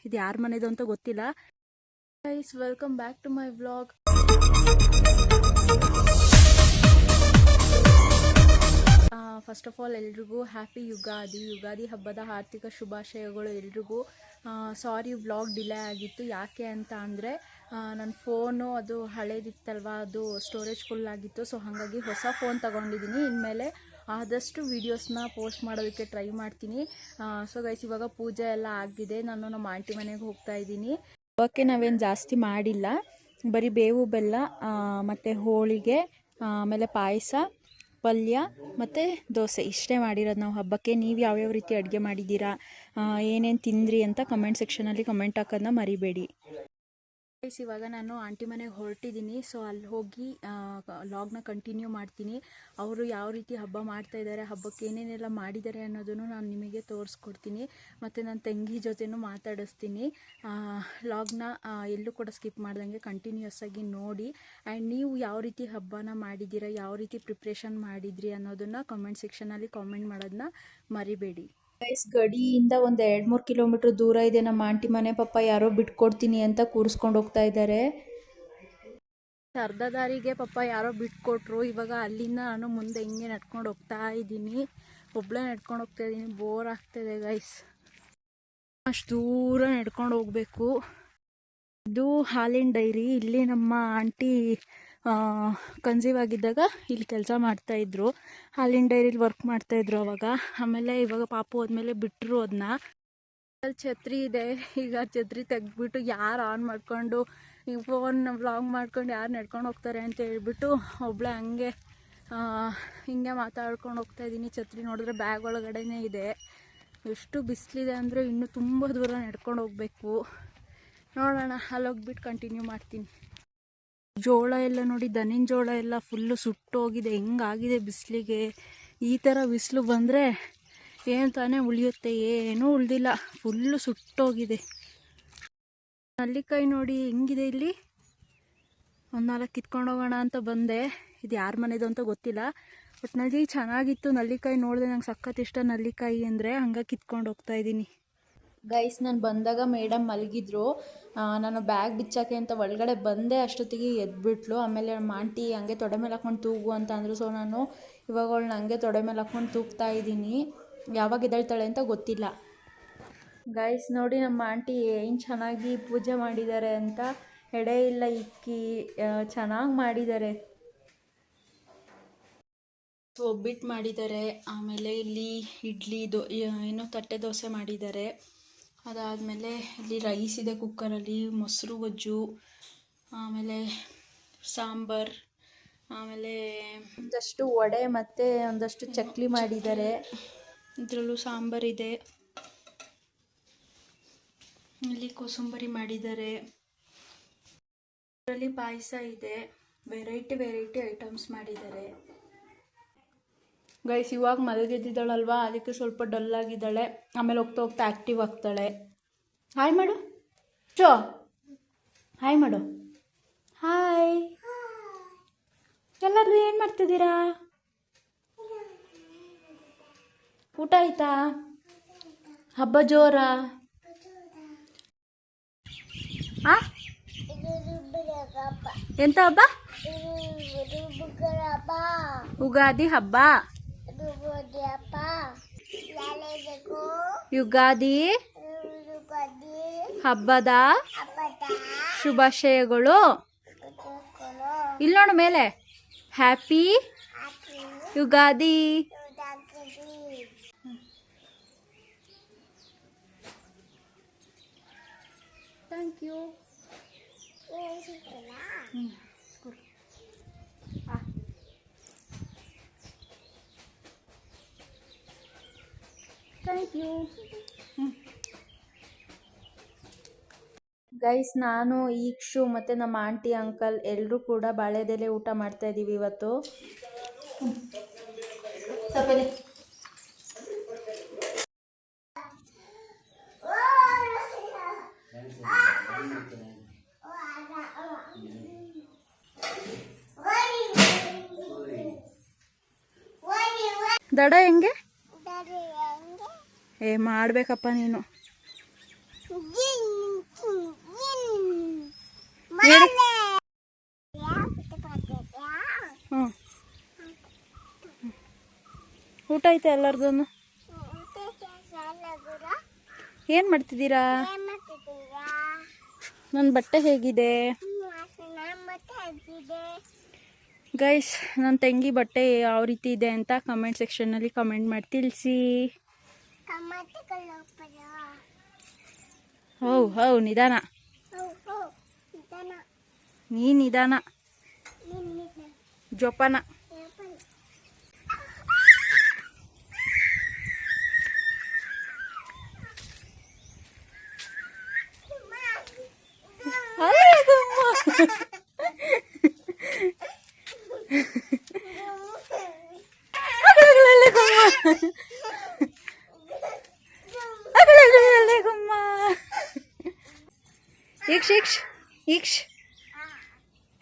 ಇದು ಯಾರ ಮನೆದು ಅಂತ ಗೊತ್ತಿಲ್ಲ. Guys, welcome back to my vlog. First of all ಎಲ್ರಿಗೂ ಹ್ಯಾಪಿ ಯುಗಾದಿ ಹಬ್ಬದ ಆರ್ಥಿಕ ಶುಭಾಶಯಗಳು ಎಲ್ರಿಗೂ. ಸಾರಿ, ವ್ಲಾಗ್ ಡಿಲೇ ಆಗಿತ್ತು. ಯಾಕೆ ಅಂತ ಅಂದರೆ ನನ್ನ ಫೋನು ಅದು ಹಳೇದಿತ್ತಲ್ವ, ಅದು ಸ್ಟೋರೇಜ್ ಫುಲ್ ಆಗಿತ್ತು. ಸೊ ಹಾಗಾಗಿ ಹೊಸ ಫೋನ್ ತೊಗೊಂಡಿದ್ದೀನಿ. ಇನ್ಮೇಲೆ ಆದಷ್ಟು ವೀಡಿಯೋಸ್ನ ಪೋಸ್ಟ್ ಮಾಡೋದಕ್ಕೆ ಟ್ರೈ ಮಾಡ್ತೀನಿ. ಸೊ ಗೈಸ್, ಇವಾಗ ಪೂಜೆ ಎಲ್ಲ ಆಗಿದೆ. ನಾನು ನಮ್ಮ ಆಂಟಿ ಮನೆಗೆ ಹೋಗ್ತಾ ಇದ್ದೀನಿ. ಹಬ್ಬಕ್ಕೆ ನಾವೇನು ಜಾಸ್ತಿ ಮಾಡಿಲ್ಲ, ಬರೀ ಬೇವು ಬೆಲ್ಲ ಮತ್ತು ಹೋಳಿಗೆ, ಆಮೇಲೆ ಪಾಯಸ, ಪಲ್ಯ ಮತ್ತು ದೋಸೆ ಇಷ್ಟೇ ಮಾಡಿರೋದು ನಾವು ಹಬ್ಬಕ್ಕೆ. ನೀವು ಯಾವ್ಯಾವ ರೀತಿ ಅಡುಗೆ ಮಾಡಿದ್ದೀರಾ, ಏನೇನು ತಿಂದ್ರಿ ಅಂತ ಕಮೆಂಟ್ ಸೆಕ್ಷನಲ್ಲಿ ಕಮೆಂಟ್ ಹಾಕೋದನ್ನ ಮರಿಬೇಡಿ. ಇವಾಗ ನಾನು ಆಂಟಿ ಮನೆಗೆ ಹೊರಟಿದ್ದೀನಿ. ಸೊ ಅಲ್ಲಿ ಹೋಗಿ ಲಾಗ್ನ ಕಂಟಿನ್ಯೂ ಮಾಡ್ತೀನಿ. ಅವರು ಯಾವ ರೀತಿ ಹಬ್ಬ ಮಾಡ್ತಾ ಇದ್ದಾರೆ, ಹಬ್ಬಕ್ಕೆ ಏನೇನೆಲ್ಲ ಮಾಡಿದ್ದಾರೆ ಅನ್ನೋದನ್ನು ನಾನು ನಿಮಗೆ ತೋರಿಸ್ಕೊಡ್ತೀನಿ. ಮತ್ತು ನನ್ನ ತಂಗಿ ಜೊತೆನೂ ಮಾತಾಡಿಸ್ತೀನಿ. ಲಾಗ್ನ ಎಲ್ಲೂ ಕೂಡ ಸ್ಕಿಪ್ ಮಾಡ್ದಂಗೆ ಕಂಟಿನ್ಯೂಸ್ ಆಗಿ ನೋಡಿ. ಆ್ಯಂಡ್ ನೀವು ಯಾವ ರೀತಿ ಹಬ್ಬನ ಮಾಡಿದ್ದೀರಾ, ಯಾವ ರೀತಿ ಪ್ರಿಪ್ರೇಷನ್ ಮಾಡಿದ್ರಿ ಅನ್ನೋದನ್ನು ಕಮೆಂಟ್ ಸೆಕ್ಷನಲ್ಲಿ ಕಾಮೆಂಟ್ ಮಾಡೋದನ್ನ ಮರಿಬೇಡಿ. ಗೈಸ್, ಗಡಿಯಿಂದ ಒಂದು 2-3 ಕಿಲೋಮೀಟ್ರ್ ದೂರ ಇದೆ ನಮ್ಮ ಆಂಟಿ ಮನೆ. ಪಾಪ ಯಾರೋ ಬಿಟ್ಕೊಡ್ತೀನಿ ಅಂತ ಕೂರಿಸ್ಕೊಂಡು ಹೋಗ್ತಾ ಇದ್ದಾರೆ. ಅರ್ಧ ದಾರಿಗೆ ಪಾಪ ಯಾರೋ ಬಿಟ್ಕೊಟ್ರು. ಇವಾಗ ಅಲ್ಲಿಂದ ನಾನು ಮುಂದೆ ಹಿಂಗೆ ನಡ್ಕೊಂಡು ಹೋಗ್ತಾ ಇದ್ದೀನಿ. ಒಬ್ಬಳೇ ನಡ್ಕೊಂಡು ಹೋಗ್ತಾ ಇದ್ದೀನಿ. ಬೋರ್ ಆಗ್ತಾಯಿದೆ ಗೈಸ್. ಅಷ್ಟು ದೂರ ನಡ್ಕೊಂಡು ಹೋಗಬೇಕು. ಇದು ಹಾಲಿನ ಡೈರಿ. ಇಲ್ಲಿ ನಮ್ಮ ಆಂಟಿ ಕನ್ಸೀವ್ ಆಗಿದ್ದಾಗ ಇಲ್ಲಿ ಕೆಲಸ ಮಾಡ್ತಾಯಿದ್ರು. ಹಾಲಿನ ಡೈರಿಲಿ ವರ್ಕ್ ಮಾಡ್ತಾಯಿದ್ರು ಅವಾಗ. ಆಮೇಲೆ ಇವಾಗ ಪಾಪು ಹೋದ್ಮೇಲೆ ಬಿಟ್ಟರು ಅದನ್ನ. ಅಲ್ಲಿ ಛತ್ರಿ ಇದೆ. ಈಗ ಛತ್ರಿ ತೆಗೆದ್ಬಿಟ್ಟು ಯಾರು ಆನ್ ಮಾಡ್ಕೊಂಡು ಈ ಫೋನ್ ವ್ಲಾಗ್ ಮಾಡ್ಕೊಂಡು ಯಾರು ನಡ್ಕೊಂಡು ಹೋಗ್ತಾರೆ ಅಂತ ಹೇಳ್ಬಿಟ್ಟು ಒಬ್ಬಳೆ ಹಿಂಗೆ ಮಾತಾಡ್ಕೊಂಡು ಹೋಗ್ತಾಯಿದ್ದೀನಿ. ಛತ್ರಿ ನೋಡಿದ್ರೆ ಬ್ಯಾಗ್ ಒಳಗಡೆನೇ ಇದೆ. ಎಷ್ಟು ಬಿಸಿಲಿದೆ ಅಂದರೆ ಇನ್ನೂ ತುಂಬ ದೂರ ನಡ್ಕೊಂಡು ಹೋಗಬೇಕು. ನೋಡೋಣ, ಅಲ್ಲೋಗ್ಬಿಟ್ಟು ಕಂಟಿನ್ಯೂ ಮಾಡ್ತೀನಿ. ಜೋಳ ಎಲ್ಲ ನೋಡಿ, ದನಿನ ಜೋಳ ಎಲ್ಲ ಫುಲ್ಲು ಸುಟ್ಟೋಗಿದೆ. ಹೆಂಗಾಗಿದೆ ಬಿಸಿಲಿಗೆ. ಈ ಥರ ಬಿಸಿಲು ಬಂದರೆ ಏನು ತಾನೇ ಉಳಿಯುತ್ತೆ? ಏನೂ ಉಳಿದಿಲ್ಲ, ಫುಲ್ಲು ಸುಟ್ಟೋಗಿದೆ. ನಲ್ಲಿಕಾಯಿ ನೋಡಿ ಹೆಂಗಿದೆ ಇಲ್ಲಿ. ಒಂದು 4 ಕಿತ್ಕೊಂಡು ಹೋಗೋಣ ಅಂತ ಬಂದೆ. ಇದು ಯಾರ ಮನೆದು ಅಂತ ಗೊತ್ತಿಲ್ಲ. ಒಟ್ಟಿನಲ್ಲಿ ಚೆನ್ನಾಗಿತ್ತು. ನಲ್ಲಿಕಾಯಿ ನೋಡಿದೆ, ನಂಗೆ ಸಖತ್ ಇಷ್ಟ ನಲ್ಲಿಕಾಯಿ ಅಂದರೆ. ಹಂಗಾಗಿ ಕಿತ್ಕೊಂಡು ಹೋಗ್ತಾಯಿದ್ದೀನಿ. ಗೈಸ್, ನಾನು ಬಂದಾಗ ಮೇಡಮ್ ಮಲಗಿದ್ರು. ನಾನು ಬ್ಯಾಗ್ ಬಿಚ್ಚಾಕೆ ಅಂತ ಒಳಗಡೆ ಬಂದೆ, ಅಷ್ಟೊತ್ತಿಗೆ ಎದ್ಬಿಟ್ಲು. ಆಮೇಲೆ ನಮ್ಮ ಆಂಟಿ ಹಂಗೆ ತೊಡೆ ಮೇಲೆ ಹಾಕ್ಕೊಂಡು ತೂಗು ಅಂತ ಅಂದರು. ಸೊ ನಾನು ಇವಾಗ ಅವಳನ್ನ ಹಂಗೆ ತೊಡೆ ಮೇಲೆ ಹಾಕ್ಕೊಂಡು ತೂಗ್ತಾ ಇದ್ದೀನಿ. ಯಾವಾಗ ಎದ್ದೇಳ್ತಾಳೆ ಅಂತ ಗೊತ್ತಿಲ್ಲ. ಗೈಸ್ ನೋಡಿ, ನಮ್ಮ ಆಂಟಿ ಏನು ಚೆನ್ನಾಗಿ ಪೂಜೆ ಮಾಡಿದ್ದಾರೆ ಅಂತ. ಎಡೆ ಇಲ್ಲ ಇಕ್ಕಿ ಚೆನ್ನಾಗಿ ಮಾಡಿದ್ದಾರೆ. ಒಬ್ಬಿಟ್ಟು ಮಾಡಿದ್ದಾರೆ. ಆಮೇಲೆ ಇಲ್ಲಿ ಇಡ್ಲಿ ಏನೋ ತಟ್ಟೆ ದೋಸೆ ಮಾಡಿದ್ದಾರೆ. ಅದಾದಮೇಲೆ ಇಲ್ಲಿ ರೈಸ್ ಇದೆ ಕುಕ್ಕರಲ್ಲಿ, ಮೊಸರು ಗೊಜ್ಜು, ಆಮೇಲೆ ಸಾಂಬಾರ್, ಆಮೇಲೆ ಒಂದಷ್ಟು ವಡೆ ಮತ್ತು ಒಂದಷ್ಟು ಚಕ್ಲಿ ಮಾಡಿದ್ದಾರೆ. ಇದರಲ್ಲೂ ಸಾಂಬಾರಿದೆ. ಇಲ್ಲಿ ಕೋಸಂಬರಿ ಮಾಡಿದ್ದಾರೆ. ಇದರಲ್ಲಿ ಪಾಯಸ ಇದೆ. ವೆರೈಟಿ ಐಟಮ್ಸ್ ಮಾಡಿದ್ದಾರೆ. ಗೈಸ್, ಇವಾಗ ಮಲಗಿದ್ದಾಳಲ್ವಾ, ಅದಕ್ಕೆ ಸ್ವಲ್ಪ ಡಲ್ ಆಗಿದ್ದಾಳೆ. ಆಮೇಲೆ ಹೋಗ್ತಾ ಹೋಗ್ತಾ ಆ್ಯಕ್ಟಿವ್ ಆಗ್ತಾಳೆ. ಹಾಯ್ ಮಾಡು ಚೋ, ಹಾಯ್ ಮಾಡು. ಹಾಯ್ ಎಲ್ಲರೂ, ಏನು ಮಾಡ್ತಿದ್ದೀರಾ? ಊಟ ಆಯ್ತಾ? ಹಬ್ಬ ಜೋರಾ? ಎಂತ ಹಬ್ಬ? ಉಗಾದಿ ಹಬ್ಬ. ಯುಗಾದಿ ಹಬ್ಬದ ಶುಭಾಶಯಗಳು. ಇಲ್ಲಿ ನೋಡು ಮೇಲೆ, happy Ugadi. Thank you. Thank you. Guys, ನಾನು ಈಕ್ಷು ಮತ್ತು ನಮ್ಮ ಆಂಟಿ ಅಂಕಲ್ ಎಲ್ಲರೂ ಕೂಡ ಬಾಳೆದೆಲೆ ಊಟ ಮಾಡ್ತಾ ಇದ್ದೀವಿ ಇವತ್ತು. ದಡ ಹೆಂಗೆ? ಏ ಮಾಡಬೇಕಪ್ಪ ನೀನು. ಹ್ಞೂ ಊಟ ಐತೆ ಎಲ್ಲರದೂ. ಏನು ಮಾಡ್ತಿದ್ದೀರಾ? ನನ್ನ ಬಟ್ಟೆ ಹೇಗಿದೆ ಗೈಸ್? ನನ್ನ ತಂಗಿ ಬಟ್ಟೆ ಯಾವ ರೀತಿ ಇದೆ ಅಂತ ಕಮೆಂಟ್ ಸೆಕ್ಷನ್ನಲ್ಲಿ ಕಮೆಂಟ್ ಮಾಡಿ ತಿಳಿಸಿ. ಹೌ ನಿಧಾನ, ನೀ ನಿಧಾನ, ಜೋಪಾನ.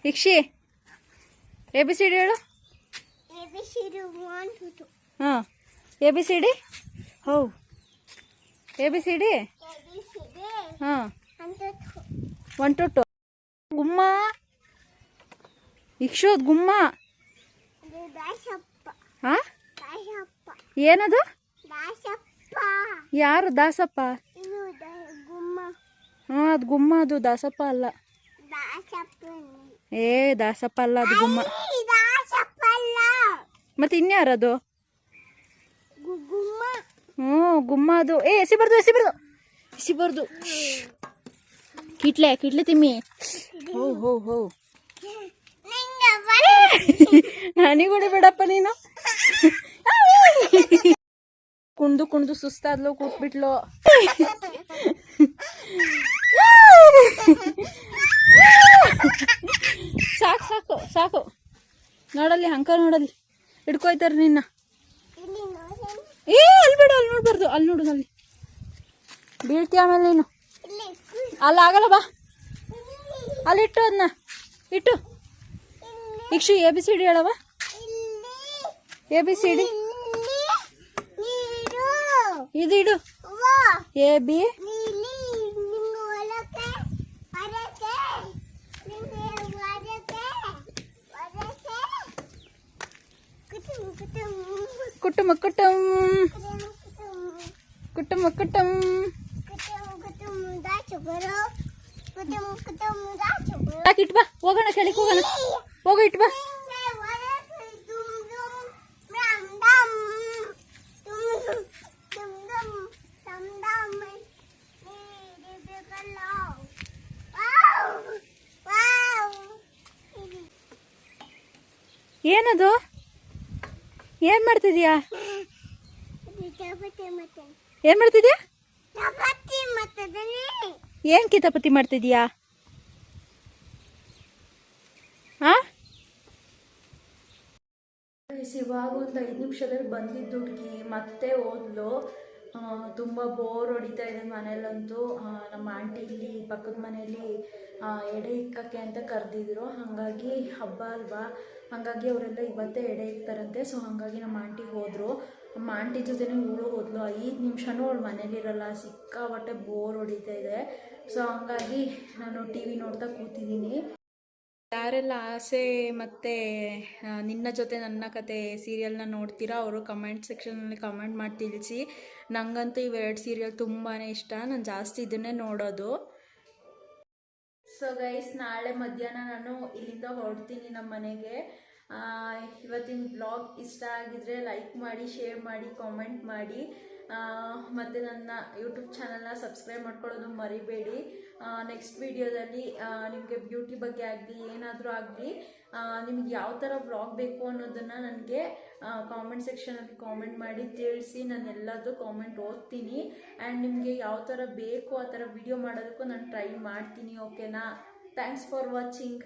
ಇಕ್ಷಿ ABCD ಹೇಳು. ಹಾಂ ABCD. How ABCD. ಹಾಂ 1 to 2. ಗುಮ್ಮ ಇಕ್ಷೋದ್ ಗುಮ್ಮ. ಹಾಂ ಏನದು? ಯಾರು ದಾಸಪ್ಪ? ಹಾಂ ಅದು ಗುಮ್ಮ, ಅದು ದಾಸಪ್ಪ ಅಲ್ಲ. ಏ ದಾಸಪ್ಪ ಅಲ್ಲ, ಅದು ಗುಮ್ಮ. ಮತ್ತೆ ಇನ್ಯಾರದು? ಹ್ಞೂ ಗುಮ್ಮ ಅದು. ಏ ಎಸಿಬಾರ್ದು ಕಿಟ್ಲೆ ತಿಮ್ಮಿ. ಹೋ ನನಗೆ ಬೇಡಪ್ಪ ನೀನು. ಕುಣ್ದು ಸುಸ್ತಾದ್ಲು, ಕೂತ್ಬಿಟ್ಲು. ಸಾಕು ನೋಡಲ್ಲಿ, ಅಂಕಲ್ ನೋಡಲ್ಲಿ ಹಿಡ್ಕೊಯ್ತಾರೆ ನಿನ್ನ. ಏ ಅಲ್ಲಿ ಬೇಡ, ಅಲ್ಲಿ ನೋಡ್ಬಾರ್ದು, ಅಲ್ಲಿ ನೋಡು, ಅಲ್ಲಿ ಬೀಳ್ತೀಯ ಆಮೇಲೆ ನೀನು. ಅಲ್ಲ ಆಗಲ್ಲ, ಬಾ ಅಲ್ಲಿ ಇಟ್ಟು, ಅದನ್ನ ಇಟ್ಟು. ಇಕ್ಷು ABCD ಹೇಳವ. ABCD ಇದು ಇಡು. AB ಕುಟುಂಬ ಇಟ್ಬಾ, ಹೋಗೋಣ ಕೆಳಕ್ಕೆ ಹೋಗೋಣ. ಹೋಗೋ ಇಟ್ಬಾ. ಏನದು? ಏನ್ ಮಾಡ್ತಿದ್ಯಾ? ಏನ್ ಮಾಡ್ತಿದ್ಯಾ? ಏನ್ ಕಿತಾಪತಿ ಮಾಡ್ತಿದ್ಯಾ? ಇವಾಗ ಒಂದು 5 ನಿಮಿಷದಲ್ಲಿ ಬಂದಿದ್ದು ಹುಡುಗಿ ಮತ್ತೆ ಹೋದ್ಲು. ತುಂಬ ಬೋರ್ ಹೊಡಿತಾ ಇದೆ ಮನೇಲಂತೂ. ನಮ್ಮ ಆಂಟಿ ಇಲ್ಲಿ ಪಕ್ಕದ ಮನೆಯಲ್ಲಿ ಎಡೆ ಇಕ್ಕಕ್ಕೆ ಅಂತ ಕರೆದಿದ್ರು. ಹಾಗಾಗಿ ಹಬ್ಬ ಅಲ್ವಾ, ಹಾಗಾಗಿ ಅವರೆಲ್ಲ ಇವತ್ತೇ ಎಡೆ ಇಕ್ತಾರಂತೆ. ಸೊ ಹಾಗಾಗಿ ನಮ್ಮ ಆಂಟಿ ಹೋದರು. ನಮ್ಮ ಆಂಟಿ ಜೊತೆನೇ ಇವಳು ಹೋದ್ಲು. 5 ನಿಮಿಷನೂ ಅವಳು ಮನೇಲಿರಲ್ಲ, ಸಿಕ್ಕಾಪಟ್ಟೆ ಬೋರ್ ಹೊಡಿತಾ ಇದೆ. ಸೊ ಹಾಗಾಗಿ ನಾನು TV ನೋಡ್ತಾ ಕೂತಿದ್ದೀನಿ. ಯಾರೆಲ್ಲ ಆಸೆ ಮತ್ತು ನಿನ್ನ ಜೊತೆ ನನ್ನ ಕತೆ ಸೀರಿಯಲ್ನ ನೋಡ್ತೀರಾ ಅವರು ಕಮೆಂಟ್ ಸೆಕ್ಷನಲ್ಲಿ ಕಮೆಂಟ್ ಮಾಡಿ ತಿಳಿಸಿ. ನನಗಂತೂ ಇವೆರಡು ಸೀರಿಯಲ್ ತುಂಬಾ ಇಷ್ಟ, ನಾನು ಜಾಸ್ತಿ ಇದನ್ನೇ ನೋಡೋದು. ಸೊ ಗೈಸ್, ನಾಳೆ ಮಧ್ಯಾಹ್ನ ನಾನು ಇಲ್ಲಿಂದ ಹೊರಡ್ತೀನಿ ನಮ್ಮ ಮನೆಗೆ. ಇವತ್ತಿನ ಬ್ಲಾಗ್ ಇಷ್ಟ ಆಗಿದ್ರೆ ಲೈಕ್ ಮಾಡಿ, ಶೇರ್ ಮಾಡಿ, ಕಾಮೆಂಟ್ ಮಾಡಿ. ಮತ್ತು ನನ್ನ ಯೂಟ್ಯೂಬ್ ಚಾನಲ್ನ ಸಬ್ಸ್ಕ್ರೈಬ್ ಮಾಡ್ಕೊಳ್ಳೋದು ಮರಿಬೇಡಿ. ನೆಕ್ಸ್ಟ್ ವಿಡಿಯೋದಲ್ಲಿ ನಿಮಗೆ ಬ್ಯೂಟಿ ಬಗ್ಗೆ ಆಗಲಿ ಏನಾದರೂ ಆಗಲಿ, ನಿಮ್ಗೆ ಯಾವ ಥರ ವ್ಲಾಗ್ ಬೇಕು ಅನ್ನೋದನ್ನು ನನಗೆ ಕಾಮೆಂಟ್ ಸೆಕ್ಷನಲ್ಲಿ ಕಾಮೆಂಟ್ ಮಾಡಿ ತಿಳಿಸಿ. ನಾನು ಎಲ್ಲದೂ ಕಾಮೆಂಟ್ ಓದ್ತೀನಿ. ಆ್ಯಂಡ್ ನಿಮಗೆ ಯಾವ ಥರ ಬೇಕು ಆ ಥರ ವಿಡಿಯೋ ಮಾಡೋದಕ್ಕೂ ನಾನು ಟ್ರೈ ಮಾಡ್ತೀನಿ. ಓಕೆನಾ? Thanks for watching.